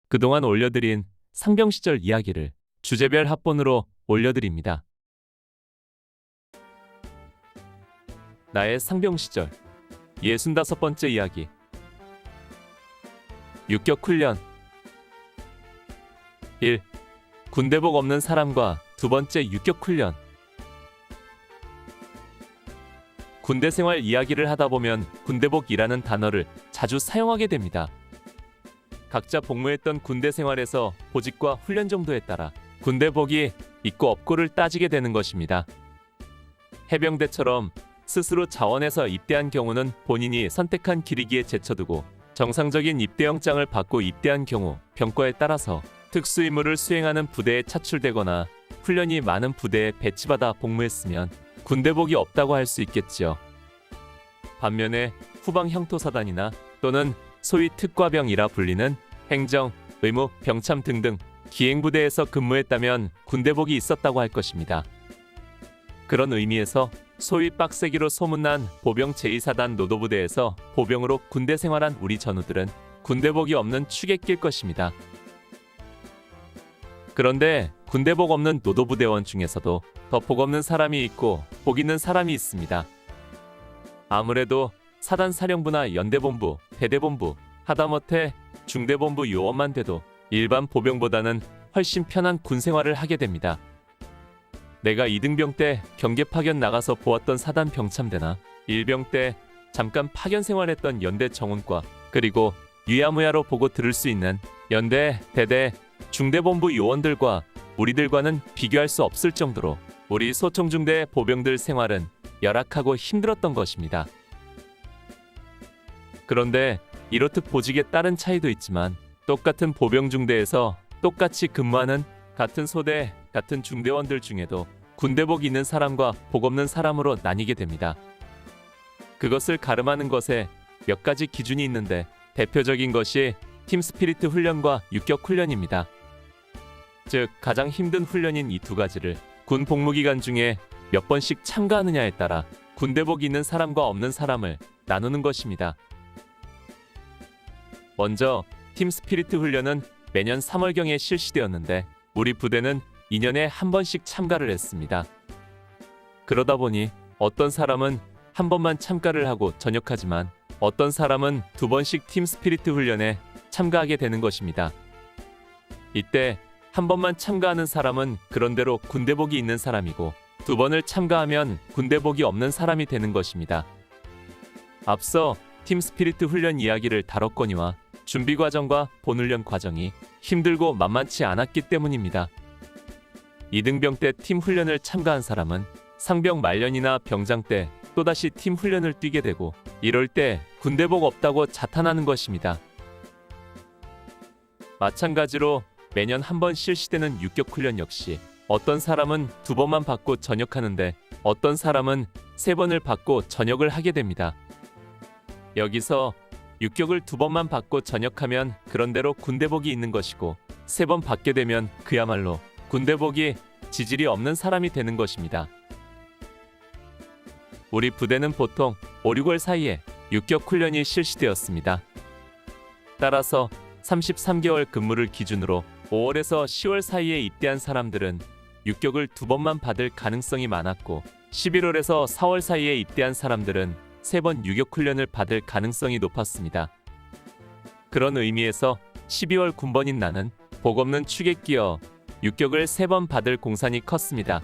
그동안 올려드린 상병 시절 이야기를 주제별 합본으로 올려드립니다. 나의 상병 시절 65번째 이야기. 육격 훈련 1. 군대복 없는 사람과 두 번째 육격 훈련. 군대 생활 이야기를 하다 보면 군대복이라는 단어를 자주 사용하게 됩니다. 각자 복무했던 군대 생활에서 보직과 훈련 정도에 따라 군대복이 있고 없고를 따지게 되는 것입니다. 해병대처럼 스스로 자원해서 입대한 경우는 본인이 선택한 길이기에 제쳐두고 정상적인 입대영장을 받고 입대한 경우 병과에 따라서 특수임무를 수행하는 부대에 차출되거나 훈련이 많은 부대에 배치받아 복무했으면 군대복이 없다고 할 수 있겠지요. 반면에 후방 형토사단이나 또는 소위 특과병이라 불리는 행정, 의무, 병참 등등 기행부대에서 근무했다면 군대복이 있었다고 할 것입니다. 그런 의미에서 소위 빡세기로 소문난 보병 제2사단 노도부대에서 보병으로 군대 생활한 우리 전우들은 군대복이 없는 축에 낄 것입니다. 그런데 군대복 없는 노도부대원 중에서도 더 복 없는 사람이 있고 복 있는 사람이 있습니다. 아무래도 사단사령부나 연대본부, 대대본부, 하다못해 중대본부 요원만 돼도 일반 보병보다는 훨씬 편한 군 생활을 하게 됩니다. 내가 2등병 때 경계 파견 나가서 보았던 사단 병참대나 1병 때 잠깐 파견 생활했던 연대 정훈과 그리고 유야무야로 보고 들을 수 있는 연대, 대대, 중대본부 요원들과 우리들과는 비교할 수 없을 정도로 우리 소총중대 보병들 생활은 열악하고 힘들었던 것입니다. 그런데 이렇듯 보직에 따른 차이도 있지만 똑같은 보병중대에서 똑같이 근무하는 같은 소대, 같은 중대원들 중에도 군대복 있는 사람과 복 없는 사람으로 나뉘게 됩니다. 그것을 가름하는 것에 몇 가지 기준이 있는데 대표적인 것이 팀스피리트 훈련과 육격 훈련입니다. 즉 가장 힘든 훈련인 이 두 가지를 군 복무기간 중에 몇 번씩 참가하느냐에 따라 군대복 있는 사람과 없는 사람을 나누는 것입니다. 먼저 팀스피리트 훈련은 매년 3월경에 실시되었는데 우리 부대는 2년에 한 번씩 참가를 했습니다. 그러다 보니 어떤 사람은 한 번만 참가를 하고 전역하지만 어떤 사람은 두 번씩 팀스피리트 훈련에 참가하게 되는 것입니다. 이때 한 번만 참가하는 사람은 그런대로 군대복이 있는 사람이고 두 번을 참가하면 군대복이 없는 사람이 되는 것입니다. 앞서 팀스피리트 훈련 이야기를 다뤘거니와 준비 과정과 본훈련 과정이 힘들고 만만치 않았기 때문입니다. 2등병 때 팀 훈련을 참가한 사람은 상병 말년이나 병장 때 또다시 팀 훈련을 뛰게 되고 이럴 때 군대복 없다고 자탄하는 것입니다. 마찬가지로 매년 한 번 실시되는 육격 훈련 역시 어떤 사람은 두 번만 받고 전역하는데 어떤 사람은 세 번을 받고 전역을 하게 됩니다. 여기서 육격을 두 번만 받고 전역하면 그런대로 군대복이 있는 것이고 세 번 받게 되면 그야말로 군대복이 지질이 없는 사람이 되는 것입니다. 우리 부대는 보통 5, 6월 사이에 육격 훈련이 실시되었습니다. 따라서 33개월 근무를 기준으로 5월에서 10월 사이에 입대한 사람들은 육격을 두 번만 받을 가능성이 많았고 11월에서 4월 사이에 입대한 사람들은 세 번 유격 훈련을 받을 가능성이 높았습니다. 그런 의미에서 12월 군번인 나는 복 없는 축에 끼어 육격을 세 번 받을 공산이 컸습니다.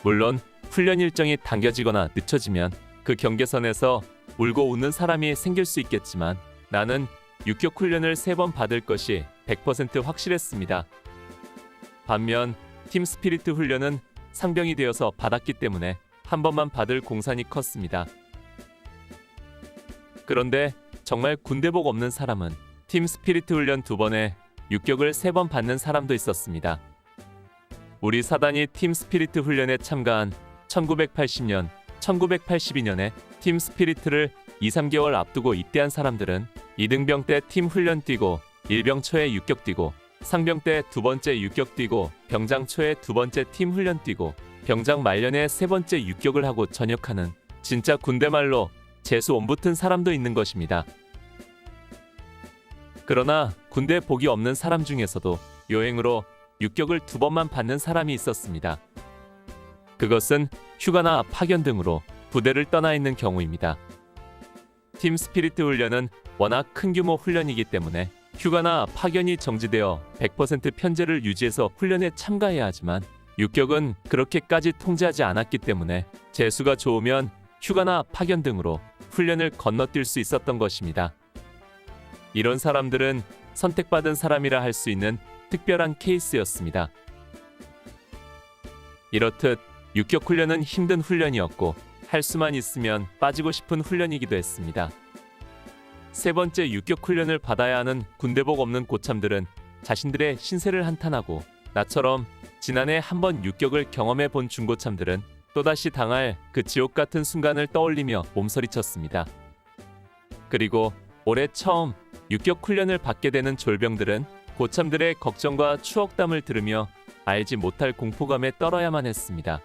물론 훈련 일정이 당겨지거나 늦춰지면 그 경계선에서 울고 웃는 사람이 생길 수 있겠지만 나는 육격 훈련을 세 번 받을 것이 100% 확실했습니다. 반면 팀스피리트 훈련은 상병이 되어서 받았기 때문에 한 번만 받을 공산이 컸습니다. 그런데 정말 군대복 없는 사람은 팀스피리트 훈련 두 번에 육격을 세 번 받는 사람도 있었습니다. 우리 사단이 팀스피리트 훈련에 참가한 1980년, 1982년에 팀스피리트를 2, 3개월 앞두고 입대한 사람들은 2등병 때 팀 훈련 뛰고 1병 초에 육격 뛰고 상병 때 두 번째 육격 뛰고 병장 초에 두 번째 팀 훈련 뛰고 병장 말년에 세 번째 육격을 하고 전역하는 진짜 군대 말로 재수 온 붙은 사람도 있는 것입니다. 그러나 군대 복이 없는 사람 중에서도 요행으로 육격을 2번만 받는 사람이 있었습니다. 그것은 휴가나 파견 등으로 부대를 떠나 있는 경우입니다. 팀 스피리트 훈련은 워낙 큰 규모 훈련이기 때문에 휴가나 파견이 정지되어 100% 편제를 유지해서 훈련에 참가해야 하지만 육격은 그렇게까지 통제하지 않았기 때문에 재수가 좋으면 휴가나 파견 등으로 훈련을 건너뛸 수 있었던 것입니다. 이런 사람들은 선택받은 사람이라 할 수 있는 특별한 케이스였습니다. 이렇듯 육격 훈련은 힘든 훈련이었고 할 수만 있으면 빠지고 싶은 훈련이기도 했습니다. 세 번째, 육격 훈련을 받아야 하는 군대복 없는 고참들은 자신들의 신세를 한탄하고, 나처럼 지난해 한 번 육격을 경험해 본 중고참들은 또다시 당할 그 지옥 같은 순간을 떠올리며 몸서리쳤습니다. 그리고 올해 처음 육격 훈련을 받게 되는 졸병들은 고참들의 걱정과 추억담을 들으며 알지 못할 공포감에 떨어야만 했습니다.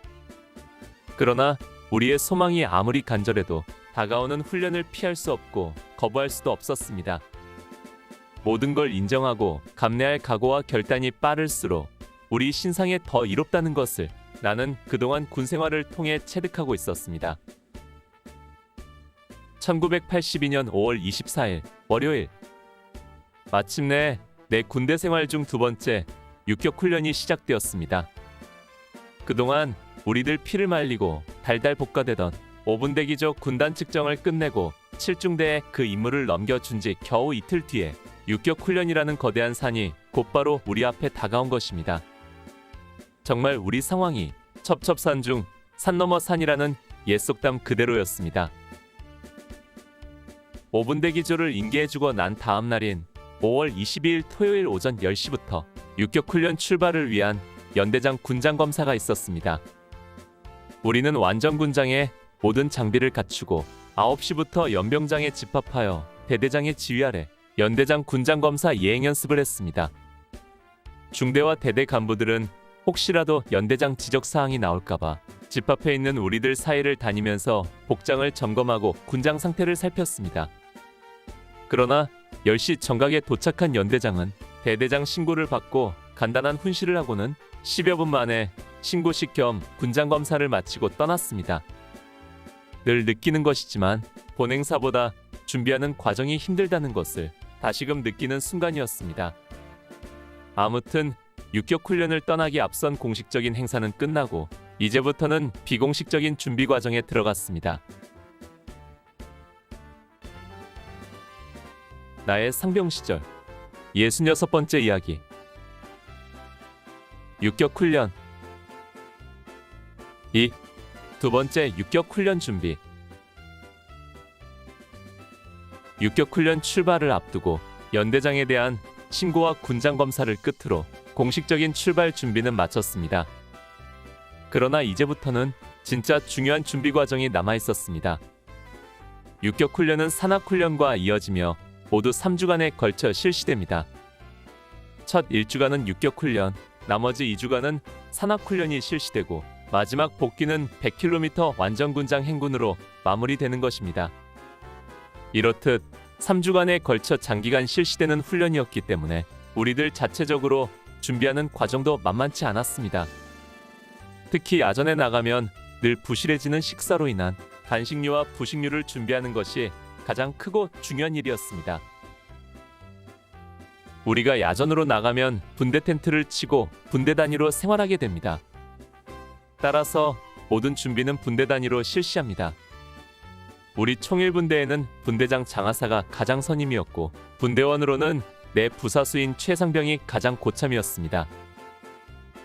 그러나 우리의 소망이 아무리 간절해도 다가오는 훈련을 피할 수 없고 거부할 수도 없었습니다. 모든 걸 인정하고 감내할 각오와 결단이 빠를수록 우리 신상에 더 이롭다는 것을 나는 그동안 군 생활을 통해 체득하고 있었습니다. 1982년 5월 24일 월요일, 마침내 내 군대 생활 중 2번째 육격 훈련이 시작되었습니다. 그동안 우리들 피를 말리고 달달 볶아대던 5분 대기조 군단 측정을 끝내고 7중대에 그 임무를 넘겨준 지 겨우 이틀 뒤에 육격 훈련이라는 거대한 산이 곧바로 우리 앞에 다가온 것입니다. 정말 우리 상황이 첩첩산 중 산 넘어 산이라는 옛 속담 그대로였습니다. 5분 대기조를 인계해주고 난 다음 날인 5월 22일 토요일 오전 10시부터 육격 훈련 출발을 위한 연대장 군장 검사가 있었습니다. 우리는 완전 군장에 모든 장비를 갖추고 9시부터 연병장에 집합하여 대대장의 지휘 아래 연대장 군장 검사 예행 연습을 했습니다. 중대와 대대 간부들은 혹시라도 연대장 지적 사항이 나올까봐 집합해 있는 우리들 사이를 다니면서 복장을 점검하고 군장 상태를 살폈습니다. 그러나 10시 정각에 도착한 연대장은 대대장 신고를 받고 간단한 훈시를 하고는 10여 분 만에 신고식 겸 군장 검사를 마치고 떠났습니다. 늘 느끼는 것이지만 본행사보다 준비하는 과정이 힘들다는 것을 다시금 느끼는 순간이었습니다. 아무튼 육격 훈련을 떠나기 앞선 공식적인 행사는 끝나고 이제부터는 비공식적인 준비 과정에 들어갔습니다. 나의 상병 시절 66번째 이야기. 육격 훈련. 2. 두 번째 육격 훈련 준비. 육격 훈련 출발을 앞두고 연대장에 대한 신고와 군장 검사를 끝으로 공식적인 출발 준비는 마쳤습니다. 그러나 이제부터는 진짜 중요한 준비 과정이 남아 있었습니다. 육격 훈련은 산악 훈련과 이어지며 모두 3주간에 걸쳐 실시됩니다. 첫 1주간은 육격 훈련, 나머지 2주간은 산악 훈련이 실시되고 마지막 복귀는 100km 완전 군장 행군으로 마무리되는 것입니다. 이렇듯 3주간에 걸쳐 장기간 실시되는 훈련이었기 때문에 우리들 자체적으로 준비하는 과정도 만만치 않았습니다. 특히 야전에 나가면 늘 부실해지는 식사로 인한 간식류와 부식류를 준비하는 것이 가장 크고 중요한 일이었습니다. 우리가 야전으로 나가면 분대 텐트를 치고 분대 단위로 생활하게 됩니다. 따라서 모든 준비는 분대 단위로 실시합니다. 우리 총일분대에는 분대장 장하사가 가장 선임이었고 분대원으로는 내 부사수인 최상병이 가장 고참이었습니다.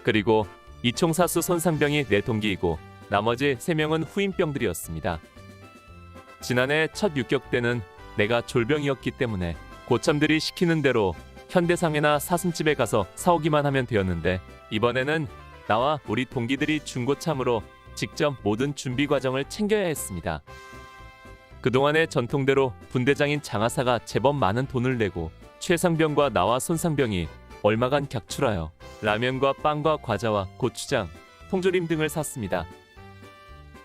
그리고 이총사수 손상병이 내 동기이고 나머지 3명은 후임병들이었습니다. 지난해 첫 육격 때는 내가 졸병이었기 때문에 고참들이 시키는 대로 현대상회나 사슴집에 가서 사오기만 하면 되었는데 이번에는 나와 우리 동기들이 중고참으로 직접 모든 준비 과정을 챙겨야 했습니다. 그동안의 전통대로 분대장인 장하사가 제법 많은 돈을 내고 최상병과 나와 손상병이 얼마간 객출하여 라면과 빵과 과자와 고추장, 통조림 등을 샀습니다.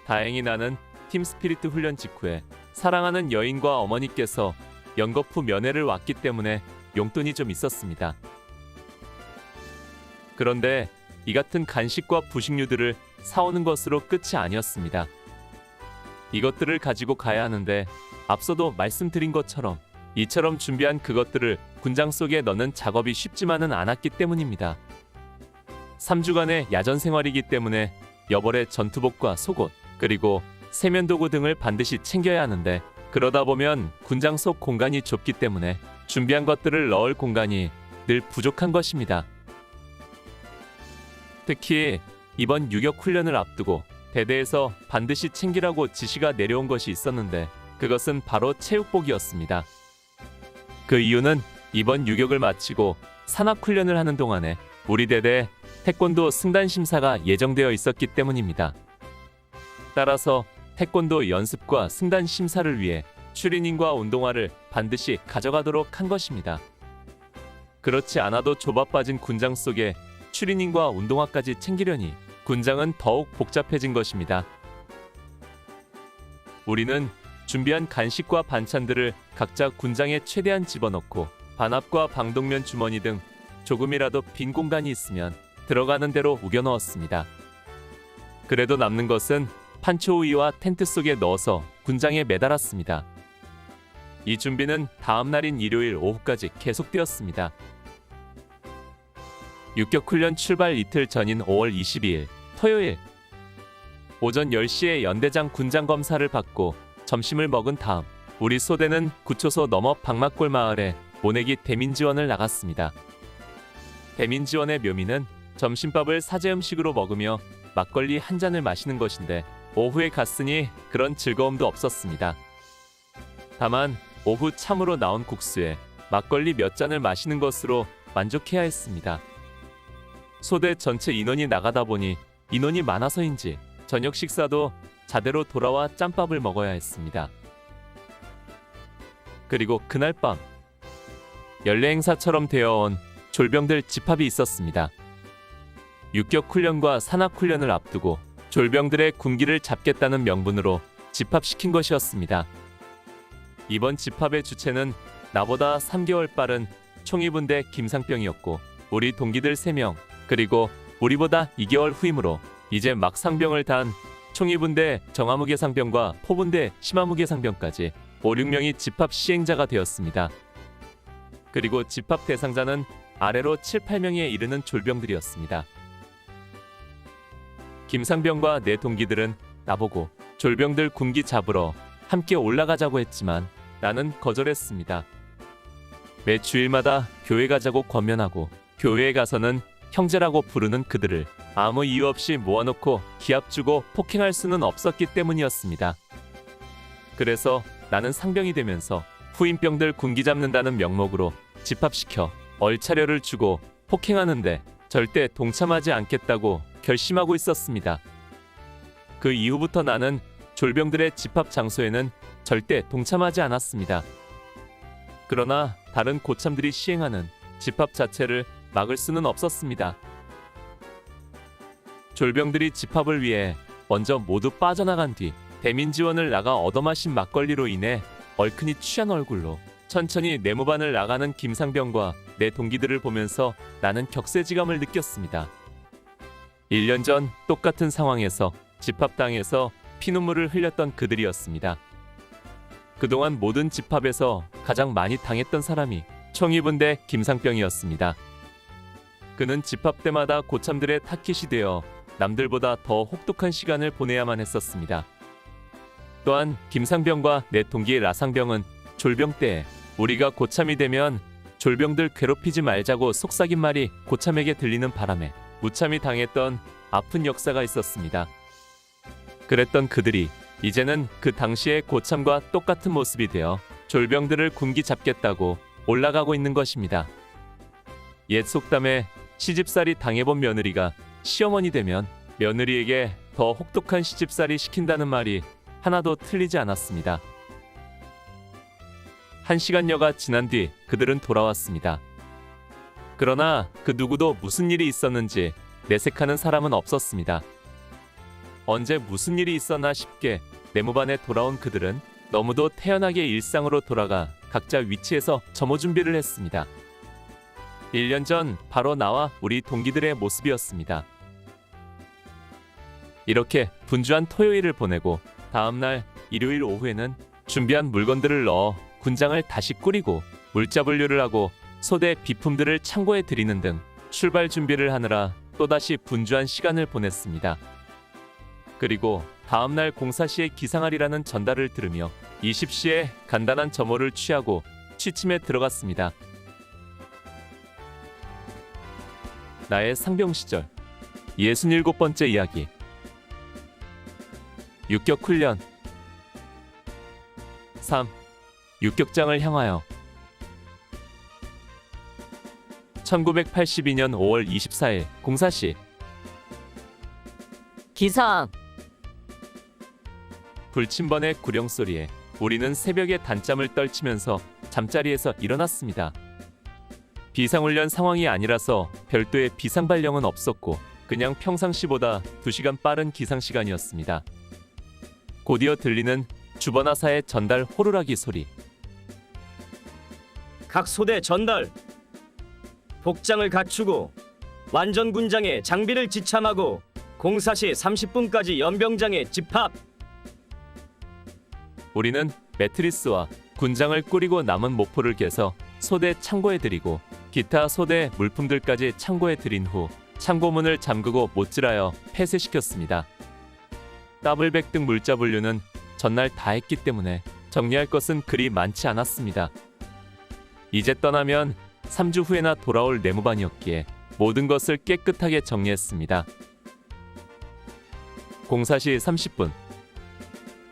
다행히 나는 팀 스피리트 훈련 직후에 사랑하는 여인과 어머니께서 연거 후 면회를 왔기 때문에 용돈이 좀 있었습니다. 그런데 이 같은 간식과 부식류들을 사오는 것으로 끝이 아니었습니다. 이것들을 가지고 가야 하는데 앞서도 말씀드린 것처럼 이처럼 준비한 그것들을 군장 속에 넣는 작업이 쉽지만은 않았기 때문입니다. 3주간의 야전 생활이기 때문에 여벌의 전투복과 속옷, 그리고 세면도구 등을 반드시 챙겨야 하는데 그러다 보면 군장 속 공간이 좁기 때문에 준비한 것들을 넣을 공간이 늘 부족한 것입니다. 특히 이번 유격 훈련을 앞두고 대대에서 반드시 챙기라고 지시가 내려온 것이 있었는데 그것은 바로 체육복이었습니다. 그 이유는 이번 유격을 마치고 산악 훈련을 하는 동안에 우리 대대에 태권도 승단 심사가 예정되어 있었기 때문입니다. 따라서 태권도 연습과 승단 심사를 위해 추리닝과 운동화를 반드시 가져가도록 한 것입니다. 그렇지 않아도 좁아 빠진 군장 속에 추리닝과 운동화까지 챙기려니 군장은 더욱 복잡해진 것입니다. 우리는 준비한 간식과 반찬들을 각자 군장에 최대한 집어넣고 반압과 방독면 주머니 등 조금이라도 빈 공간이 있으면 들어가는 대로 우겨 넣었습니다. 그래도 남는 것은 판초우이와 텐트 속에 넣어서 군장에 매달았습니다. 이 준비는 다음 날인 일요일 오후까지 계속되었습니다. 육격훈련 출발 이틀 전인 5월 22일 토요일 오전 10시에 연대장 군장 검사를 받고 점심을 먹은 다음 우리 소대는 구초소 너머 박막골 마을에 모내기 대민지원을 나갔습니다. 대민지원의 묘미는 점심밥을 사제 음식으로 먹으며 막걸리 한 잔을 마시는 것인데 오후에 갔으니 그런 즐거움도 없었습니다. 다만 오후 참으로 나온 국수에 막걸리 몇 잔을 마시는 것으로 만족해야 했습니다. 소대 전체 인원이 나가다 보니 인원이 많아서인지 저녁 식사도 자대로 돌아와 짬밥을 먹어야 했습니다. 그리고 그날 밤 연례 행사처럼 되어온 졸병들 집합이 있었습니다. 육격 훈련과 산악 훈련을 앞두고 졸병들의 군기를 잡겠다는 명분으로 집합시킨 것이었습니다. 이번 집합의 주체는 나보다 3개월 빠른 총위분대 김상병이었고 우리 동기들 3명 그리고 우리보다 2개월 후이므로 이제 막 상병을 단 총위분대 정화무게 상병과 포분대 심화무게 상병까지 5, 6명이 집합 시행자가 되었습니다. 그리고 집합 대상자는 아래로 7, 8명에 이르는 졸병들이었습니다. 김상병과 내 동기들은 나보고 졸병들 군기 잡으러 함께 올라가자고 했지만 나는 거절했습니다. 매 주일마다 교회 가자고 권면하고 교회에 가서는 형제라고 부르는 그들을 아무 이유 없이 모아놓고 기합 주고 폭행할 수는 없었기 때문이었습니다. 그래서 나는 상병이 되면서 후임병들 군기 잡는다는 명목으로 집합시켜 얼차려를 주고 폭행하는데 절대 동참하지 않겠다고 결심하고 있었습니다. 그 이후부터 나는 졸병들의 집합 장소에는 절대 동참하지 않았습니다. 그러나 다른 고참들이 시행하는 집합 자체를 막을 수는 없었습니다. 졸병들이 집합을 위해 먼저 모두 빠져나간 뒤 대민지원을 나가 얻어마신 막걸리로 인해 얼큰이 취한 얼굴로 천천히 내무반을 나가는 김상병과 내 동기들을 보면서 나는 격세지감을 느꼈습니다. 1년 전 똑같은 상황에서 집합당에서 피눈물을 흘렸던 그들이었습니다. 그동안 모든 집합에서 가장 많이 당했던 사람이 총위분대 김상병이었습니다. 그는 집합 때마다 고참들의 타깃이 되어 남들보다 더 혹독한 시간을 보내야만 했었습니다. 또한 김상병과 내 동기 라상병은 졸병 때 우리가 고참이 되면 졸병들 괴롭히지 말자고 속삭인 말이 고참에게 들리는 바람에 무참히 당했던 아픈 역사가 있었습니다. 그랬던 그들이 이제는 그 당시의 고참과 똑같은 모습이 되어 졸병들을 군기 잡겠다고 올라가고 있는 것입니다. 옛 속담에 시집살이 당해본 며느리가 시어머니 되면 며느리에게 더 혹독한 시집살이 시킨다는 말이 하나도 틀리지 않았습니다. 1시간여가 지난 뒤 그들은 돌아왔습니다. 그러나 그 누구도 무슨 일이 있었는지 내색하는 사람은 없었습니다. 언제 무슨 일이 있었나 싶게 내무반에 돌아온 그들은 너무도 태연하게 일상으로 돌아가 각자 위치에서 점호 준비를 했습니다. 1년 전 바로 나와 우리 동기들의 모습이었습니다. 이렇게 분주한 토요일을 보내고 다음날 일요일 오후에는 준비한 물건들을 넣어 군장을 다시 꾸리고 물자 분류를 하고 소대 비품들을 창고에 들이는 등 출발 준비를 하느라 또다시 분주한 시간을 보냈습니다. 그리고 다음날 공사 시에 기상하리라는 전달을 들으며 20시에 간단한 점호를 취하고 취침에 들어갔습니다. 나의 상병 시절 67번째 이야기. 육격 훈련 3. 육격장을 향하여 1982년 5월 24일 공사시. 기상, 불침번의 구령 소리에 우리는 새벽에 단잠을 떨치면서 잠자리에서 일어났습니다. 비상훈련 상황이 아니라서 별도의 비상발령은 없었고 그냥 평상시보다 2시간 빠른 기상시간이었습니다. 곧이어 들리는 주번하사의 전달 호루라기 소리. 각 소대 전달. 복장을 갖추고 완전 군장에 장비를 지참하고 공사 시 30분까지 연병장에 집합. 우리는 매트리스와 군장을 꾸리고 남은 모포를 개서 소대 창고에 들이고 기타 소대 물품들까지 창고에 들인 후 창고문을 잠그고 못질하여 폐쇄시켰습니다. 더블백 등 물자 분류는 전날 다 했기 때문에 정리할 것은 그리 많지 않았습니다. 이제 떠나면 3주 후에나 돌아올 내무반이었기에 모든 것을 깨끗하게 정리했습니다. 공사 시 30분.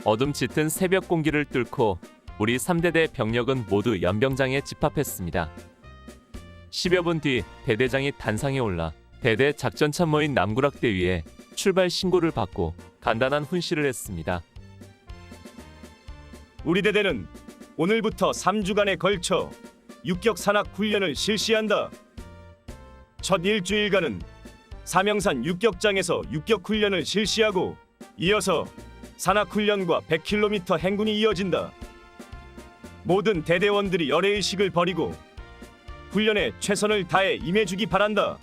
어둠 짙은 새벽 공기를 뚫고 우리 3대대 병력은 모두 연병장에 집합했습니다. 10여 분 뒤 대대장이 단상에 올라 대대 작전 참모인 남구락대 위에 출발 신고를 받고 간단한 훈시를 했습니다. 우리 대대는 오늘부터 3주간에 걸쳐 육격 산악 훈련을 실시한다. 첫 일주일간은 사명산 육격장에서 육격 훈련을 실시하고 이어서 산악 훈련과 100km 행군이 이어진다. 모든 대대원들이 열애의식을 버리고 훈련에 최선을 다해 임해주기 바란다.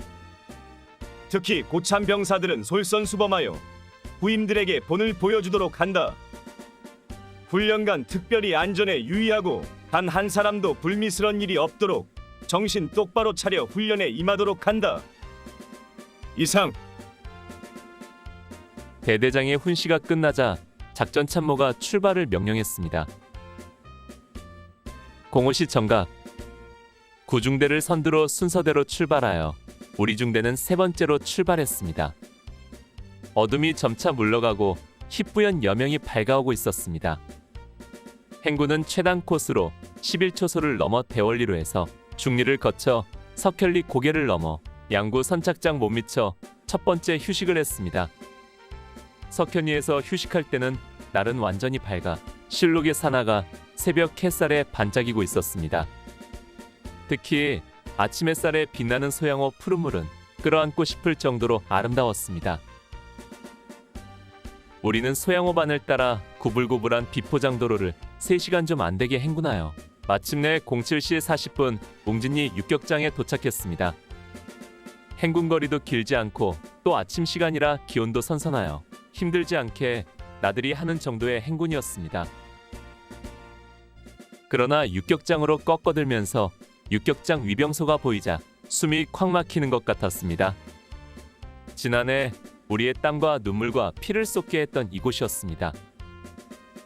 특히 고참 병사들은 솔선수범하여 부임들에게 본을 보여주도록 한다. 훈련간 특별히 안전에 유의하고 단 한 사람도 불미스런 일이 없도록 정신 똑바로 차려 훈련에 임하도록 한다. 이상. 대대장의 훈시가 끝나자 작전 참모가 출발을 명령했습니다. 공호시 정각. 구중대를 선두로 순서대로 출발하여 우리 중대는 세 번째로 출발했습니다. 어둠이 점차 물러가고 희뿌연 여명이 밝아오고 있었습니다. 행군은 최단 코스로 11초소를 넘어 대월리로 해서 중리를 거쳐 석현리 고개를 넘어 양구 선착장 못 미쳐 첫 번째 휴식을 했습니다. 석현리에서 휴식할 때는 날은 완전히 밝아 실록의 산하가 새벽 햇살에 반짝이고 있었습니다. 특히 아침 햇살에 빛나는 소양호 푸른 물은 끌어안고 싶을 정도로 아름다웠습니다. 우리는 소양호반을 따라 구불구불한 비포장도로를 3시간 좀 안되게 행군하여 마침내 07시 40분 웅진리 육격장에 도착했습니다. 행군거리도 길지 않고 또 아침 시간이라 기온도 선선하여 힘들지 않게 나들이 하는 정도의 행군이었습니다. 그러나 육격장으로 꺾어들면서 육격장 위병소가 보이자 숨이 콱 막히는 것 같았습니다. 지난해 우리의 땀과 눈물과 피를 쏟게 했던 이곳이었습니다.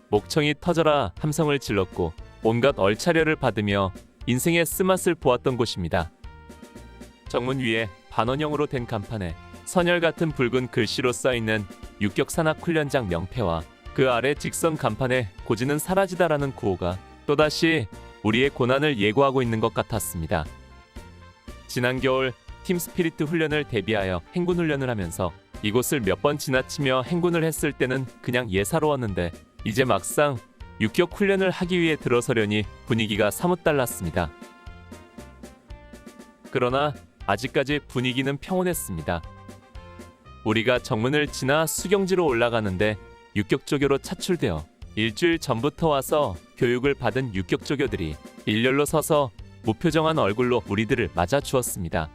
목청이 터져라 함성을 질렀고 온갖 얼차려를 받으며 인생의 쓴맛을 보았던 곳입니다. 정문 위에 반원형으로 된 간판에 선열 같은 붉은 글씨로 써있는 육격산악훈련장 명패와 그 아래 직선 간판에 고지는 사라지다라는 구호가 또다시 우리의 고난을 예고하고 있는 것 같았습니다. 지난 겨울 팀스피리트 훈련을 대비하여 행군 훈련을 하면서 이곳을 몇 번 지나치며 행군을 했을 때는 그냥 예사로웠는데 이제 막상 육격 훈련을 하기 위해 들어서려니 분위기가 사뭇 달랐습니다. 그러나 아직까지 분위기는 평온했습니다. 우리가 정문을 지나 수경지로 올라가는데 육격조교로 차출되어 일주일 전부터 와서 교육을 받은 육격조교들이 일렬로 서서 무표정한 얼굴로 우리들을 맞아 주었습니다.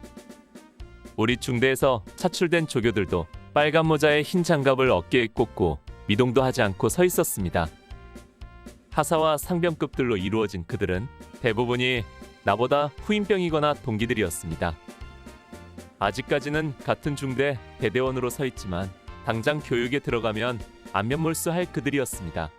우리 중대에서 차출된 조교들도 빨간 모자에 흰 장갑을 어깨에 꽂고 미동도 하지 않고 서 있었습니다. 하사와 상병급들로 이루어진 그들은 대부분이 나보다 후임병이거나 동기들이었습니다. 아직까지는 같은 중대 대대원으로 서 있지만 당장 교육에 들어가면 안면몰수할 그들이었습니다.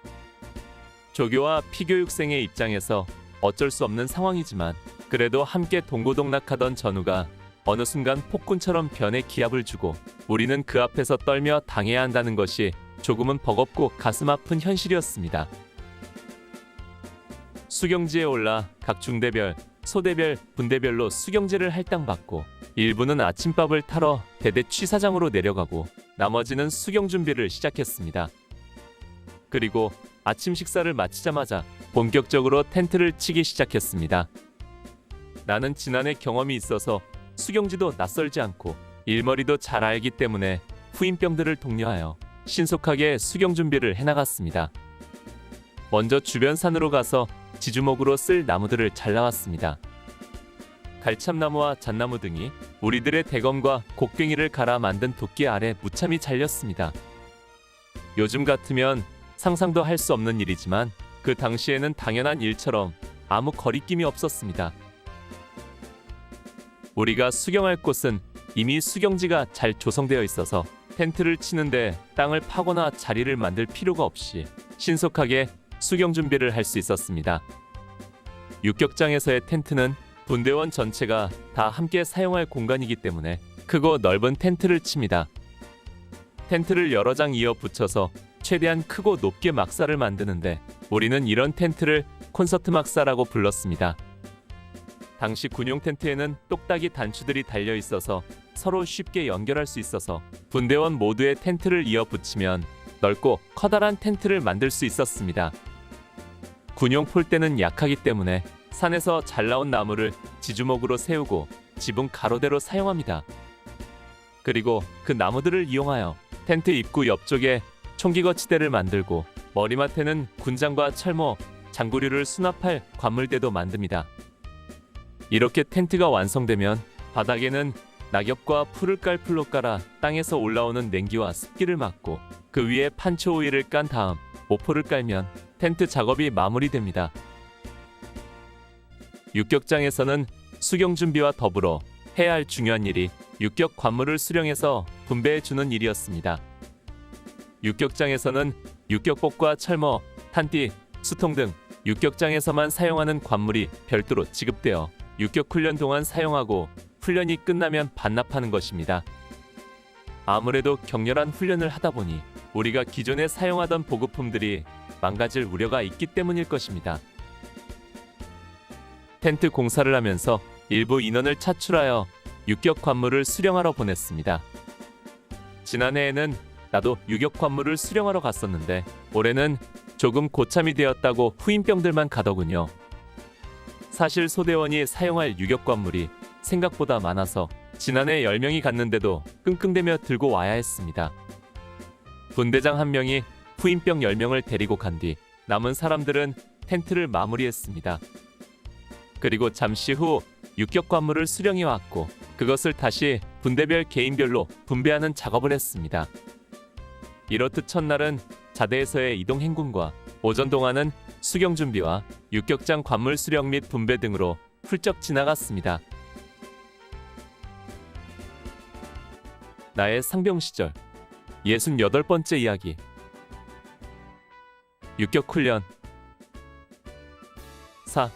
조교와 피교육생의 입장에서 어쩔 수 없는 상황이지만 그래도 함께 동고동락하던 전우가 어느 순간 폭군처럼 변해 기합을 주고 우리는 그 앞에서 떨며 당해야 한다는 것이 조금은 버겁고 가슴 아픈 현실이었습니다. 수경지에 올라 각 중대별, 소대별, 분대별로 수경제를 할당받고 일부는 아침밥을 타러 대대 취사장으로 내려가고 나머지는 수경 준비를 시작했습니다. 그리고 아침 식사를 마치자마자 본격적으로 텐트를 치기 시작했습니다. 나는 지난해 경험이 있어서 수경지도 낯설지 않고 일머리도 잘 알기 때문에 후임병들을 독려하여 신속하게 수경 준비를 해나갔습니다. 먼저 주변 산으로 가서 지주목으로 쓸 나무들을 잘라왔습니다. 갈참나무와 잣나무 등이 우리들의 대검과 곡괭이를 갈아 만든 도끼 아래 무참히 잘렸습니다. 요즘 같으면 상상도 할 수 없는 일이지만 그 당시에는 당연한 일처럼 아무 거리낌이 없었습니다. 우리가 수경할 곳은 이미 수경지가 잘 조성되어 있어서 텐트를 치는데 땅을 파거나 자리를 만들 필요가 없이 신속하게 수경 준비를 할 수 있었습니다. 육격장에서의 텐트는 분대원 전체가 다 함께 사용할 공간이기 때문에 크고 넓은 텐트를 칩니다. 텐트를 여러 장 이어 붙여서 최대한 크고 높게 막사를 만드는데 우리는 이런 텐트를 콘서트 막사라고 불렀습니다. 당시 군용 텐트에는 똑딱이 단추들이 달려 있어서 서로 쉽게 연결할 수 있어서 분대원 모두의 텐트를 이어 붙이면 넓고 커다란 텐트를 만들 수 있었습니다. 군용 폴대는 약하기 때문에 산에서 잘 나온 나무를 지주목으로 세우고 지붕 가로대로 사용합니다. 그리고 그 나무들을 이용하여 텐트 입구 옆쪽에 총기거치대를 만들고 머리맡에는 군장과 철모, 장구류를 수납할 관물대도 만듭니다. 이렇게 텐트가 완성되면 바닥에는 낙엽과 풀을 깔 풀로 깔아 땅에서 올라오는 냉기와 습기를 막고 그 위에 판초 오일을 깐 다음 모포를 깔면 텐트 작업이 마무리됩니다. 육격장에서는 수경 준비와 더불어 해야 할 중요한 일이 육격 관물을 수령해서 분배해 주는 일이었습니다. 육격장에서는 육격복과 철모, 탄띠, 수통 등 육격장에서만 사용하는 관물이 별도로 지급되어 육격 훈련 동안 사용하고 훈련이 끝나면 반납하는 것입니다. 아무래도 격렬한 훈련을 하다 보니 우리가 기존에 사용하던 보급품들이 망가질 우려가 있기 때문일 것입니다. 텐트 공사를 하면서 일부 인원을 차출하여 육격 관물을 수령하러 보냈습니다. 지난해에는 나도 유격 관물을 수령하러 갔었는데 올해는 조금 고참이 되었다고 후임병들만 가더군요. 사실 소대원이 사용할 유격 관물이 생각보다 많아서 지난해 10명이 갔는데도 끙끙대며 들고 와야 했습니다. 분대장 1명이 후임병 10명을 데리고 간 뒤 남은 사람들은 텐트를 마무리했습니다. 그리고 잠시 후 육격 관물을 수령해 왔고 그것을 다시 분대별 개인별로 분배하는 작업을 했습니다. 이렇듯 첫날은 자대에서의 이동 행군과 오전 동안은 수경 준비와 육격장 관물 수령 및 분배 등으로 훌쩍 지나갔습니다. 나의 상병 시절 68번째 이야기. 육격 훈련 4.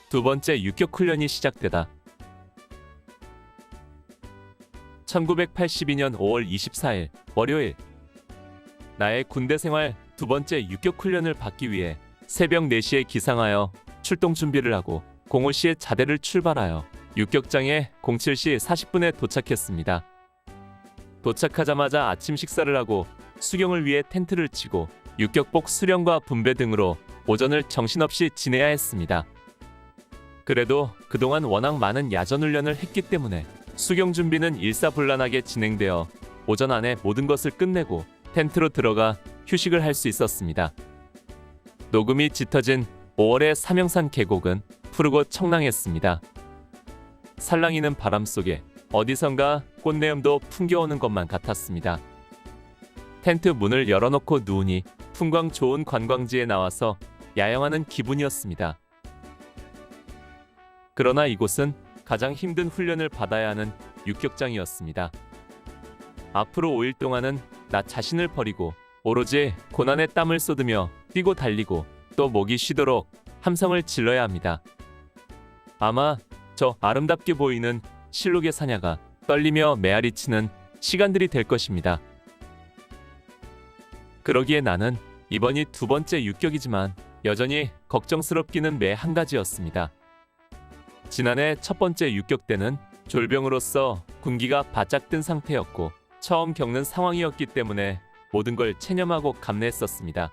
두 번째 육격 훈련이 시작되다. 1982년 5월 24일 월요일. 나의 군대 생활 두 번째 육격 훈련을 받기 위해 새벽 4시에 기상하여 출동 준비를 하고 05시에 자대를 출발하여 육격장에 07시 40분에 도착했습니다. 도착하자마자 아침 식사를 하고 수경을 위해 텐트를 치고 육격복 수령과 분배 등으로 오전을 정신없이 지내야 했습니다. 그래도 그동안 워낙 많은 야전 훈련을 했기 때문에 수경 준비는 일사불란하게 진행되어 오전 안에 모든 것을 끝내고 텐트로 들어가 휴식을 할 수 있었습니다. 녹음이 짙어진 5월의 삼형산 계곡은 푸르고 청량했습니다. 살랑이는 바람 속에 어디선가 꽃내음도 풍겨오는 것만 같았습니다. 텐트 문을 열어놓고 누우니 풍광 좋은 관광지에 나와서 야영하는 기분이었습니다. 그러나 이곳은 가장 힘든 훈련을 받아야 하는 육격장이었습니다. 앞으로 5일 동안은 나 자신을 버리고 오로지 고난의 땀을 쏟으며 뛰고 달리고 또 목이 쉬도록 함성을 질러야 합니다. 아마 저 아름답게 보이는 실록의 사냐가 떨리며 메아리치는 시간들이 될 것입니다. 그러기에 나는 이번이 두 번째 육격이지만 여전히 걱정스럽기는 매 한 가지였습니다. 지난해 첫 번째 육격 때는 졸병으로서 군기가 바짝 든 상태였고 처음 겪는 상황이었기 때문에 모든 걸 체념하고 감내했었습니다.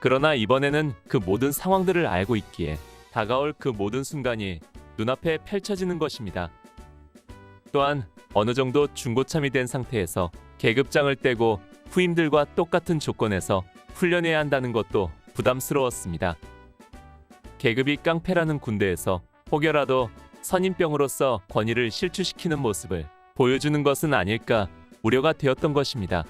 그러나 이번에는 그 모든 상황들을 알고 있기에 다가올 그 모든 순간이 눈앞에 펼쳐지는 것입니다. 또한 어느 정도 중고참이 된 상태에서 계급장을 떼고 후임들과 똑같은 조건에서 훈련해야 한다는 것도 부담스러웠습니다. 계급이 깡패라는 군대에서 혹여라도 선임병으로서 권위를 실추시키는 모습을 보여주는 것은 아닐까 우려가 되었던 것입니다.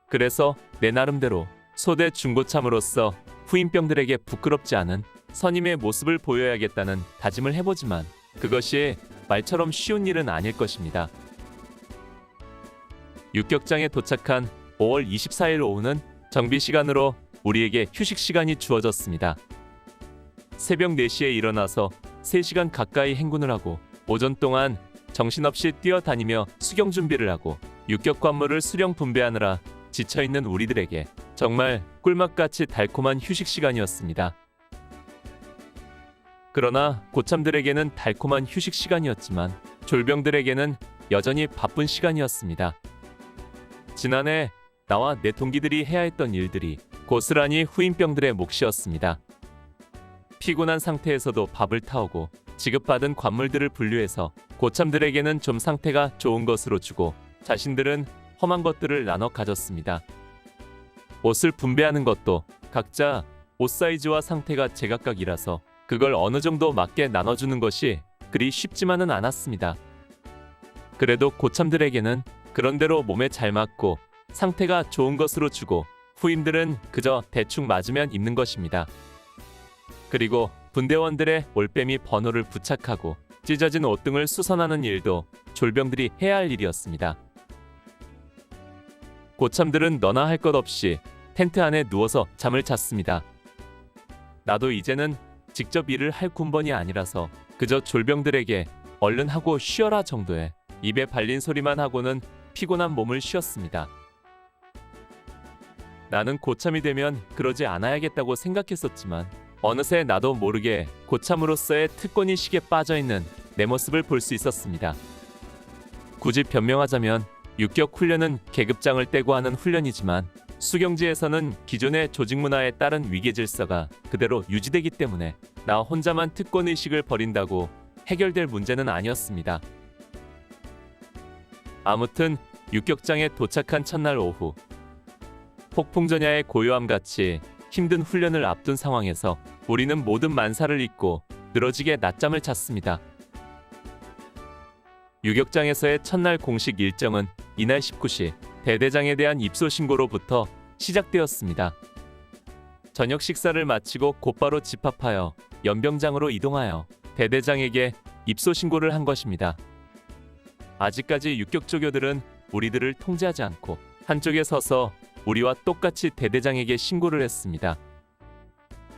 그래서 내 나름대로 소대 중고참으로서 후임병들에게 부끄럽지 않은 선임의 모습을 보여야겠다는 다짐을 해보지만 그것이 말처럼 쉬운 일은 아닐 것입니다. 육격장에 도착한 5월 24일 오후는 정비 시간으로 우리에게 휴식 시간이 주어졌습니다. 새벽 4시에 일어나서 3시간 가까이 행군을 하고 오전 동안 정신없이 뛰어다니며 수경 준비를 하고 육격 관물을 수령 분배하느라 지쳐있는 우리들에게 정말 꿀맛같이 달콤한 휴식 시간이었습니다. 그러나 고참들에게는 달콤한 휴식 시간이었지만 졸병들에게는 여전히 바쁜 시간이었습니다. 지난해 나와 내 동기들이 해야 했던 일들이 고스란히 후임병들의 몫이었습니다. 피곤한 상태에서도 밥을 타오고 지급받은 관물들을 분류해서 고참들에게는 좀 상태가 좋은 것으로 주고 자신들은 험한 것들을 나눠 가졌습니다. 옷을 분배하는 것도 각자 옷 사이즈와 상태가 제각각이라서 그걸 어느 정도 맞게 나눠주는 것이 그리 쉽지만은 않았습니다. 그래도 고참들에게는 그런대로 몸에 잘 맞고 상태가 좋은 것으로 주고 후임들은 그저 대충 맞으면 입는 것입니다. 그리고 분대원들의 올빼미 번호를 부착하고 찢어진 옷 등을 수선하는 일도 졸병들이 해야 할 일이었습니다. 고참들은 너나 할 것 없이 텐트 안에 누워서 잠을 잤습니다. 나도 이제는 직접 일을 할 군번이 아니라서 그저 졸병들에게 얼른 하고 쉬어라 정도의 입에 발린 소리만 하고는 피곤한 몸을 쉬었습니다. 나는 고참이 되면 그러지 않아야겠다고 생각했었지만 어느새 나도 모르게 고참으로서의 특권의식에 빠져있는 내 모습을 볼 수 있었습니다. 굳이 변명하자면 육격 훈련은 계급장을 떼고 하는 훈련이지만 수경지에서는 기존의 조직 문화에 따른 위계 질서가 그대로 유지되기 때문에 나 혼자만 특권의식을 버린다고 해결될 문제는 아니었습니다. 아무튼 육격장에 도착한 첫날 오후 폭풍전야의 고요함같이 힘든 훈련을 앞둔 상황에서 우리는 모든 만사를 잊고 늘어지게 낮잠을 잤습니다. 유격장에서의 첫날 공식 일정은 이날 19시 대대장에 대한 입소 신고로부터 시작되었습니다. 저녁 식사를 마치고 곧바로 집합하여 연병장으로 이동하여 대대장에게 입소 신고를 한 것입니다. 아직까지 육격조교들은 우리들을 통제하지 않고 한쪽에 서서 우리와 똑같이 대대장에게 신고를 했습니다.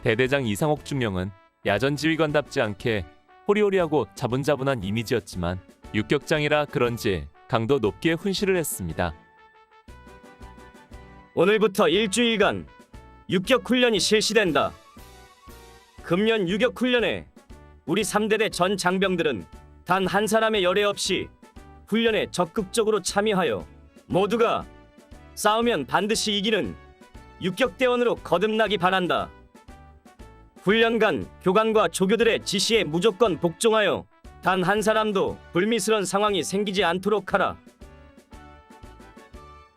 대대장 이상옥 중령은 야전지휘관답지 않게 호리호리하고 자분자분한 이미지였지만 육격장이라 그런지 강도 높게 훈시를 했습니다. 오늘부터 일주일간 육격 훈련이 실시된다. 금년 유격 훈련에 우리 3대대 전 장병들은 단 한 사람의 열애 없이 훈련에 적극적으로 참여하여 모두가 싸우면 반드시 이기는 육격대원으로 거듭나기 바란다. 훈련간 교관과 조교들의 지시에 무조건 복종하여 단 한 사람도 불미스러운 상황이 생기지 않도록 하라.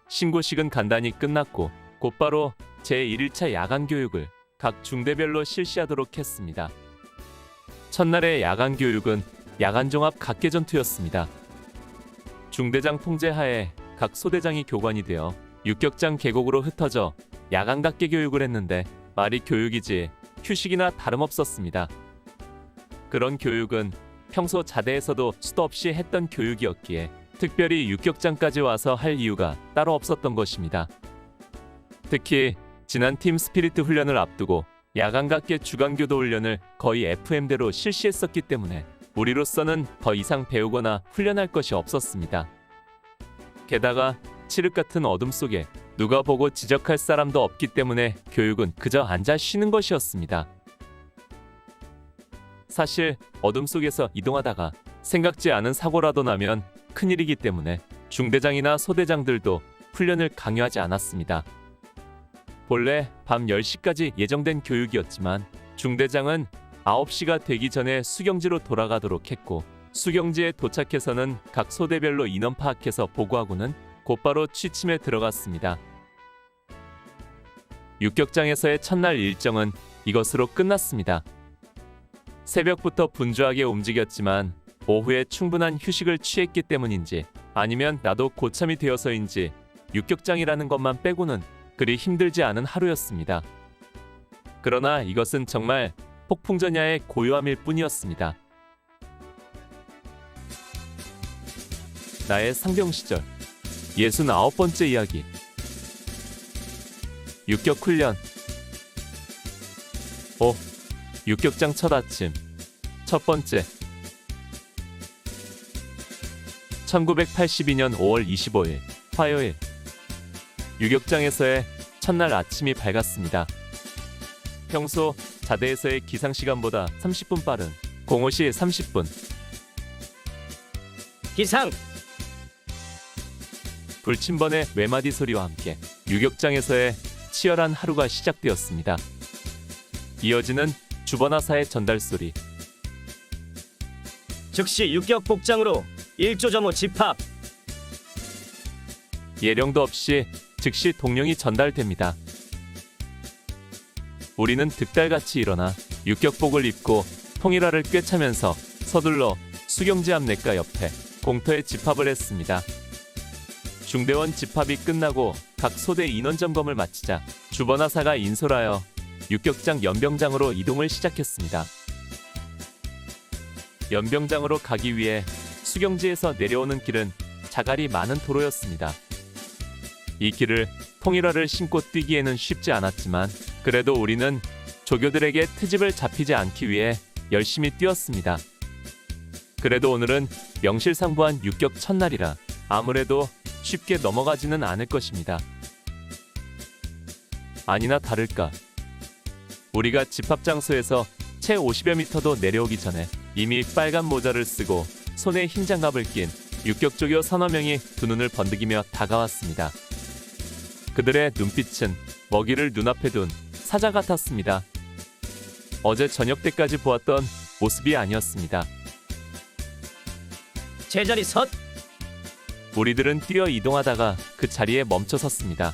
신고식은 간단히 끝났고 곧바로 제1일차 야간 교육을 각 중대별로 실시하도록 했습니다. 첫날의 야간 교육은 야간 종합 각개전투였습니다. 중대장 통제하에 각 소대장이 교관이 되어 육격장 계곡으로 흩어져 야간 각개 교육을 했는데 말이 교육이지 휴식이나 다름없었습니다. 그런 교육은 평소 자대에서도 수도 없이 했던 교육이었기에 특별히 육격장까지 와서 할 이유가 따로 없었던 것입니다. 특히 지난 팀 스피리트 훈련을 앞두고 야간 각계 주간교도 훈련을 거의 FM대로 실시했었기 때문에 우리로서는 더 이상 배우거나 훈련할 것이 없었습니다. 게다가 칠흑 같은 어둠 속에 누가 보고 지적할 사람도 없기 때문에 교육은 그저 앉아 쉬는 것이었습니다. 사실 어둠 속에서 이동하다가 생각지 않은 사고라도 나면 큰일이기 때문에 중대장이나 소대장들도 훈련을 강요하지 않았습니다. 본래 밤 10시까지 예정된 교육이었지만 중대장은 9시가 되기 전에 수경지로 돌아가도록 했고 수경지에 도착해서는 각 소대별로 인원 파악해서 보고하고는 곧바로 취침에 들어갔습니다. 육격장에서의 첫날 일정은 이것으로 끝났습니다. 새벽부터 분주하게 움직였지만 오후에 충분한 휴식을 취했기 때문인지 아니면 나도 고참이 되어서인지 육격장이라는 것만 빼고는 그리 힘들지 않은 하루였습니다. 그러나 이것은 정말 폭풍전야의 고요함일 뿐이었습니다. 나의 상병 시절 69번째 이야기. 육격 훈련. 육격장 첫 아침. 첫 번째. 1982년 5월 25일 화요일. 유격장에서의 첫날 아침이 밝았습니다. 평소 자대에서의 기상시간보다 30분 빠른 05시 30분. 기상! 불침번의 외마디 소리와 함께 유격장에서의 치열한 하루가 시작되었습니다. 이어지는 주번하사의 전달 소리. 즉시 육격 복장으로 1조점호 집합. 예령도 없이 즉시 동령이 전달됩니다. 우리는 득달같이 일어나 육격복을 입고 통일화를 꿰차면서 서둘러 수경지 앞내과 옆에 공터에 집합을 했습니다. 중대원 집합이 끝나고 각 소대 인원 점검을 마치자 주번하사가 인솔하여 육격장 연병장으로 이동을 시작했습니다. 연병장으로 가기 위해 수경지에서 내려오는 길은 자갈이 많은 도로였습니다. 이 길을 통일화를 신고 뛰기에는 쉽지 않았지만 그래도 우리는 조교들에게 트집을 잡히지 않기 위해 열심히 뛰었습니다. 그래도 오늘은 명실상부한 육격 첫날이라 아무래도 쉽게 넘어가지는 않을 것입니다. 아니나 다를까 우리가 집합 장소에서 채 50여 미터도 내려오기 전에 이미 빨간 모자를 쓰고 손에 흰 장갑을 낀 육격조교 서너 명이 두 눈을 번득이며 다가왔습니다. 그들의 눈빛은 먹이를 눈앞에 둔 사자 같았습니다. 어제 저녁 때까지 보았던 모습이 아니었습니다. 제자리 섰! 우리들은 뛰어 이동하다가 그 자리에 멈춰 섰습니다.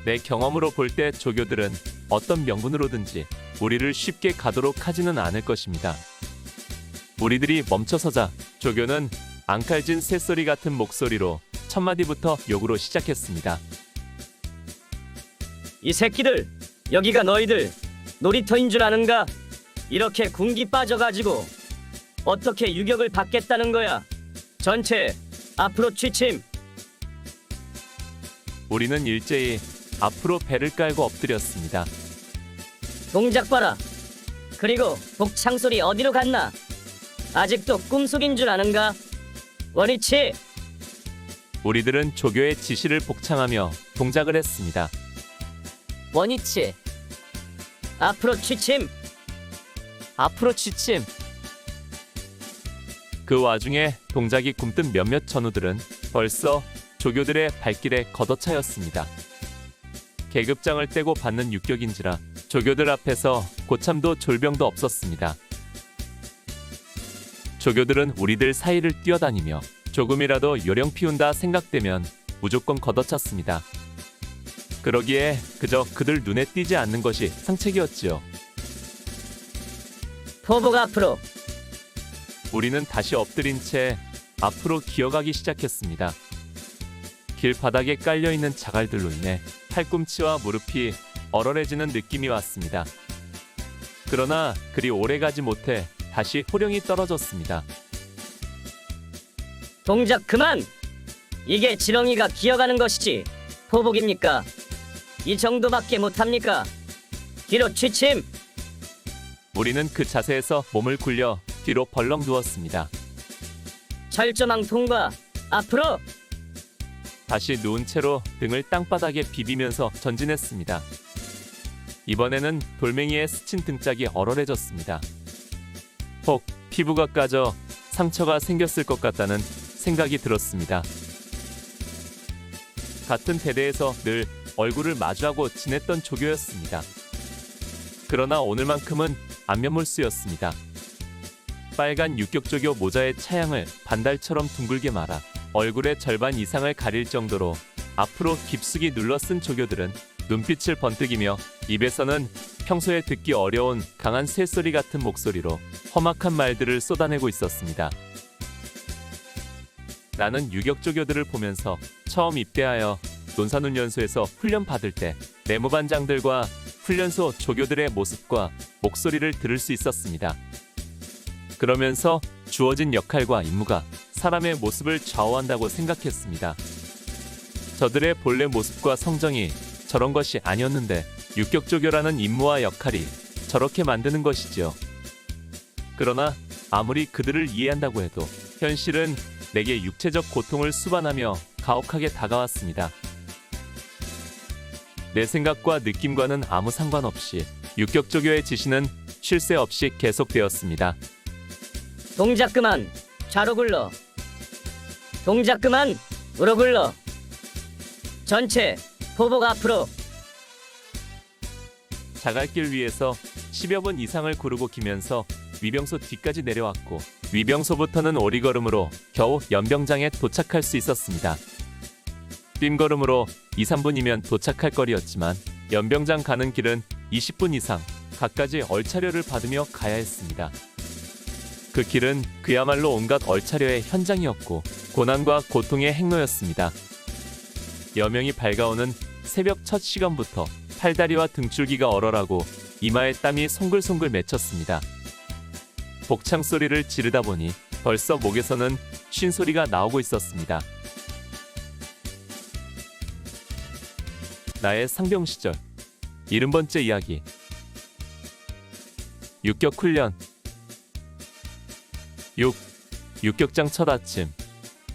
내 경험으로 볼 때 조교들은 어떤 명분으로든지 우리를 쉽게 가도록 하지는 않을 것입니다. 우리들이 멈춰서자 조교는 앙칼진 새소리 같은 목소리로 첫 마디부터 욕으로 시작했습니다. 이 새끼들! 여기가 너희들 놀이터인 줄 아는가? 이렇게 군기 빠져가지고 어떻게 유격을 받겠다는 거야? 전체 앞으로 취침! 우리는 일제히 앞으로 배를 깔고 엎드렸습니다. 동작 봐라! 그리고 복창 소리 어디로 갔나? 아직도 꿈속인 줄 아는가? 원위치! 우리들은 조교의 지시를 복창하며 동작을 했습니다. 원위치, 앞으로 취침! 앞으로 취침. 그 와중에 동작이 굼뜬 몇몇 전우들은 벌써 조교들의 발길에 걷어차였습니다. 계급장을 떼고 받는 육격인지라 조교들 앞에서 고참도 졸병도 없었습니다. 조교들은 우리들 사이를 뛰어다니며 조금이라도 요령 피운다 생각되면 무조건 걷어찼습니다. 그러기에 그저 그들 눈에 띄지 않는 것이 상책이었지요. 포복 앞으로. 우리는 다시 엎드린 채 앞으로 기어가기 시작했습니다. 길 바닥에 깔려있는 자갈들로 인해 팔꿈치와 무릎이 얼얼해지는 느낌이 왔습니다. 그러나 그리 오래 가지 못해 다시 호령이 떨어졌습니다. 동작 그만! 이게 지렁이가 기어가는 것이지 포복입니까? 이 정도밖에 못합니까? 뒤로 취침! 우리는 그 자세에서 몸을 굴려 뒤로 벌렁 누웠습니다. 철조망 통과! 앞으로! 다시 누운 채로 등을 땅바닥에 비비면서 전진했습니다. 이번에는 돌멩이에 스친 등짝이 얼얼해졌습니다. 혹 피부가 까져 상처가 생겼을 것 같다는 생각이 들었습니다. 같은 대대에서 늘 얼굴을 마주하고 지냈던 조교였습니다. 그러나 오늘만큼은 안면몰수였습니다. 빨간 육격조교 모자의 차양을 반달처럼 둥글게 말아 얼굴의 절반 이상을 가릴 정도로 앞으로 깊숙이 눌러 쓴 조교들은 눈빛을 번뜩이며 입에서는 평소에 듣기 어려운 강한 새소리 같은 목소리로 험악한 말들을 쏟아내고 있었습니다. 나는 유격조교들을 보면서 처음 입대하여 논산훈련소에서 훈련 받을 때 내무반장들과 훈련소 조교들의 모습과 목소리를 들을 수 있었습니다. 그러면서 주어진 역할과 임무가 사람의 모습을 좌우한다고 생각했습니다. 저들의 본래 모습과 성정이 저런 것이 아니었는데 육격조교라는 임무와 역할이 저렇게 만드는 것이지요. 그러나 아무리 그들을 이해한다고 해도 현실은 내게 육체적 고통을 수반하며 가혹하게 다가왔습니다. 내 생각과 느낌과는 아무 상관없이 육격조교의 지시는 쉴 새 없이 계속되었습니다. 동작 그만! 좌로 굴러! 동작 그만! 우로 굴러! 전체 포복 앞으로! 자갈길 위에서 10여 분 이상을 구르고 기면서 위병소 뒤까지 내려왔고 위병소부터는 오리걸음으로 겨우 연병장에 도착할 수 있었습니다. 뜀걸음으로 2, 3분이면 도착할 거리였지만 연병장 가는 길은 20분 이상 갖가지 얼차려를 받으며 가야 했습니다. 그 길은 그야말로 온갖 얼차려의 현장이었고 고난과 고통의 행로였습니다. 여명이 밝아오는 새벽 첫 시간부터 팔다리와 등줄기가 얼얼하고 이마에 땀이 송글송글 맺혔습니다. 복창 소리를 지르다 보니 벌써 목에서는 쉰 소리가 나오고 있었습니다. 나의 상병 시절 70번째 이야기. 육격훈련. 육격장 첫 아침.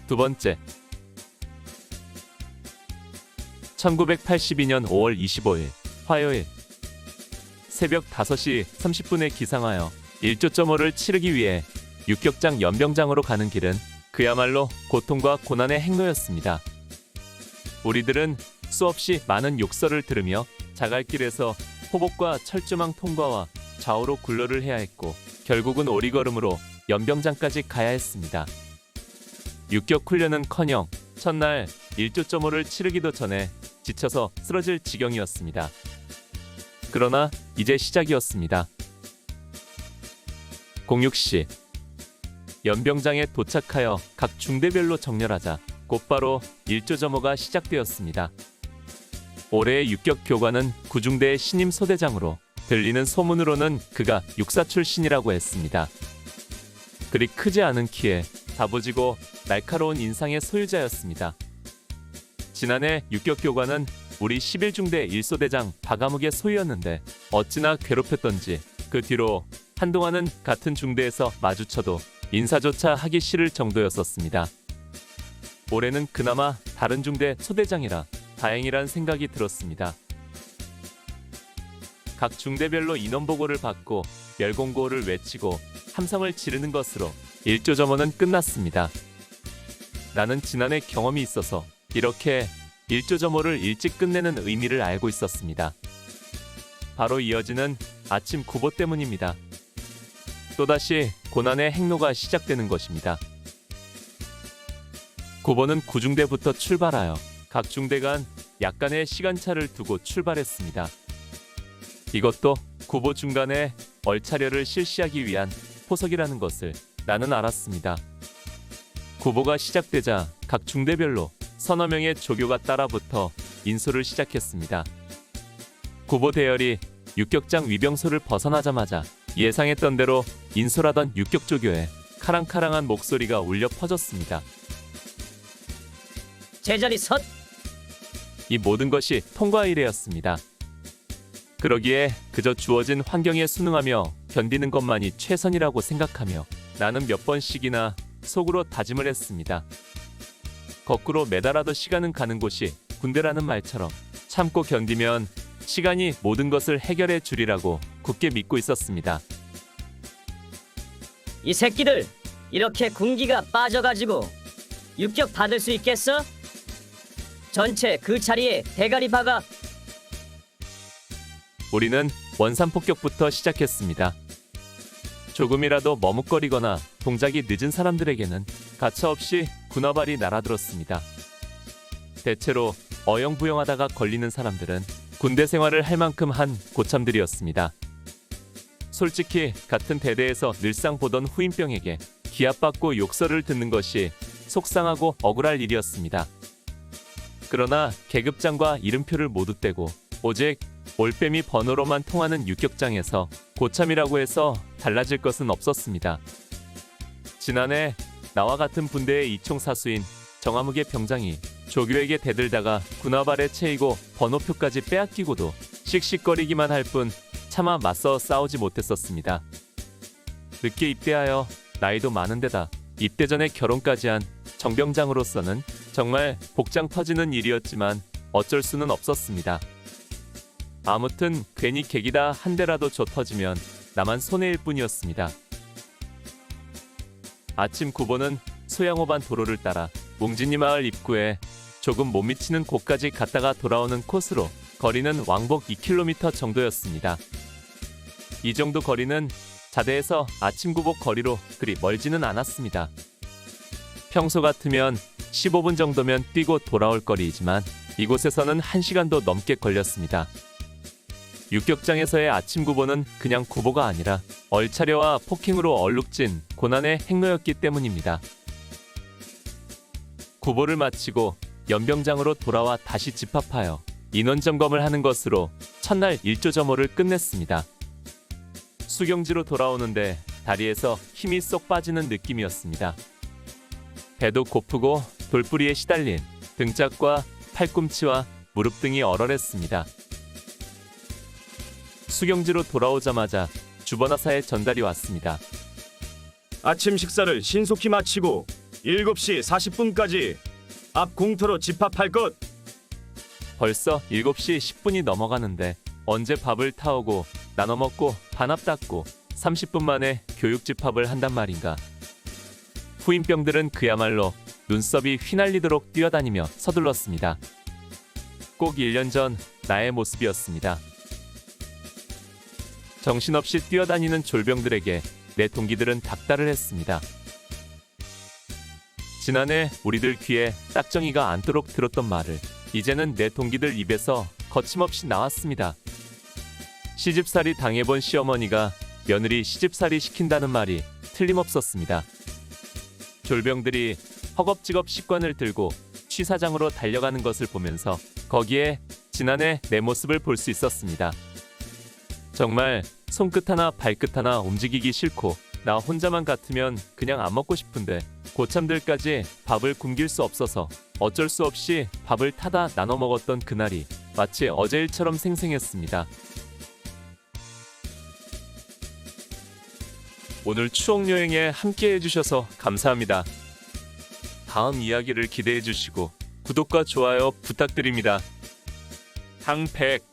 두 번째. 1982년 5월 25일 화요일 새벽 5시 30분에 기상하여 1조점호를 치르기 위해 육격장 연병장으로 가는 길은 그야말로 고통과 고난의 행로였습니다. 우리들은 수없이 많은 욕설을 들으며 자갈길에서 포복과 철조망 통과와 좌우로 굴러를 해야 했고 결국은 오리걸음으로 연병장까지 가야 했습니다. 육격훈련은커녕 첫날 1조점호를 치르기도 전에 지쳐서 쓰러질 지경이었습니다. 그러나 이제 시작이었습니다. 06시 연병장에 도착하여 각 중대별로 정렬하자 곧바로 1조점호가 시작되었습니다. 올해의 육격교관은 구중대의 신임 소대장으로 들리는 소문으로는 그가 육사 출신이라고 했습니다. 그리 크지 않은 키에 다부지고 날카로운 인상의 소유자였습니다. 지난해 육격교관은 우리 11중대 1소대장 박아묵의 소유였는데 어찌나 괴롭혔던지 그 뒤로 한동안은 같은 중대에서 마주쳐도 인사조차 하기 싫을 정도였었습니다. 올해는 그나마 다른 중대 소대장이라 다행이란 생각이 들었습니다. 각 중대별로 인원보고를 받고 멸공고를 외치고 함성을 지르는 것으로 1조점호는 끝났습니다. 나는 지난해 경험이 있어서 이렇게 1조점호를 일찍 끝내는 의미를 알고 있었습니다. 바로 이어지는 아침 구보 때문입니다. 또다시 고난의 행로가 시작되는 것입니다. 구보는 구중대부터 출발하여 각 중대 간 약간의 시간차를 두고 출발했습니다. 이것도 구보 중간에 얼차려를 실시하기 위한 포석이라는 것을 나는 알았습니다. 구보가 시작되자 각 중대별로 서너 명의 조교가 따라붙어 인솔을 시작했습니다. 구보 대열이 육격장 위병소를 벗어나자마자 예상했던 대로 인솔하던 육격조교의 카랑카랑한 목소리가 울려 퍼졌습니다. 제자리 섰. 이 모든 것이 통과 이래였습니다. 그러기에 그저 주어진 환경에 순응하며 견디는 것만이 최선이라고 생각하며 나는 몇 번씩이나 속으로 다짐을 했습니다. 거꾸로 매달아도 시간은 가는 곳이 군대라는 말처럼 참고 견디면 시간이 모든 것을 해결해 주리라고 굳게 믿고 있었습니다. 이 새끼들 이렇게 군기가 빠져가지고 육격 받을 수 있겠어? 전체 그 자리에 대가리 박아. 우리는 원산폭격부터 시작했습니다. 조금이라도 머뭇거리거나 동작이 늦은 사람들에게는 가차없이 군화발이 날아들었습니다. 대체로 어영부영하다가 걸리는 사람들은 군대 생활을 할 만큼 한 고참들이었습니다. 솔직히 같은 대대에서 늘상 보던 후임병에게 기합받고 욕설을 듣는 것이 속상하고 억울할 일이었습니다. 그러나 계급장과 이름표를 모두 떼고 오직 올빼미 번호로만 통하는 육격장에서 고참이라고 해서 달라질 것은 없었습니다. 지난해 나와 같은 분대의 이총사수인 정화무계 병장이 조교에게 대들다가 군화발에 채이고 번호표까지 빼앗기고도 씩씩거리기만 할 뿐 차마 맞서 싸우지 못했었습니다. 늦게 입대하여 나이도 많은데다 입대 전에 결혼까지 한 정병장으로서는 정말 복장 터지는 일이었지만 어쩔 수는 없었습니다. 아무튼 괜히 계기다 한 대라도 줘 터지면 나만 손해일 뿐이었습니다. 아침 구보는 소양호반 도로를 따라 웅진이 마을 입구에 조금 못 미치는 곳까지 갔다가 돌아오는 코스로 거리는 왕복 2km 정도였습니다. 이 정도 거리는 자대에서 아침 구복 거리로 그리 멀지는 않았습니다. 평소 같으면 15분 정도면 뛰고 돌아올 거리이지만 이곳에서는 1시간도 넘게 걸렸습니다. 육격장에서의 아침 구보는 그냥 구보가 아니라 얼차려와 폭행으로 얼룩진 고난의 행로였기 때문입니다. 구보를 마치고 연병장으로 돌아와 다시 집합하여 인원 점검을 하는 것으로 첫날 일조점호를 끝냈습니다. 수경지로 돌아오는데 다리에서 힘이 쏙 빠지는 느낌이었습니다. 배도 고프고 돌뿌리에 시달린 등짝과 팔꿈치와 무릎 등이 얼얼했습니다. 수경지로 돌아오자마자 주번하사의 전달이 왔습니다. 아침 식사를 신속히 마치고 7시 40분까지 앞 공터로 집합할 것. 벌써 7시 10분이 넘어가는데 언제 밥을 타오고 나눠 먹고 반합 닦고 30분 만에 교육 집합을 한단 말인가. 후임병들은 그야말로 눈썹이 휘날리도록 뛰어다니며 서둘렀습니다. 꼭 1년 전 나의 모습이었습니다. 정신없이 뛰어다니는 졸병들에게 내 동기들은 닥달을 했습니다. 지난해 우리들 귀에 딱정이가 않도록 들었던 말을 이제는 내 동기들 입에서 거침없이 나왔습니다. 시집살이 당해본 시어머니가 며느리 시집살이 시킨다는 말이 틀림없었습니다. 졸병들이 허겁지겁 식관을 들고 취사장으로 달려가는 것을 보면서 거기에 지난해 내 모습을 볼 수 있었습니다. 정말 손끝 하나 발끝 하나 움직이기 싫고 나 혼자만 같으면 그냥 안 먹고 싶은데 고참들까지 밥을 굶길 수 없어서 어쩔 수 없이 밥을 타다 나눠 먹었던 그날이 마치 어제 일처럼 생생했습니다. 오늘 추억여행에 함께 해주셔서 감사합니다. 다음 이야기를 기대해 주시고 구독과 좋아요 부탁드립니다. 강백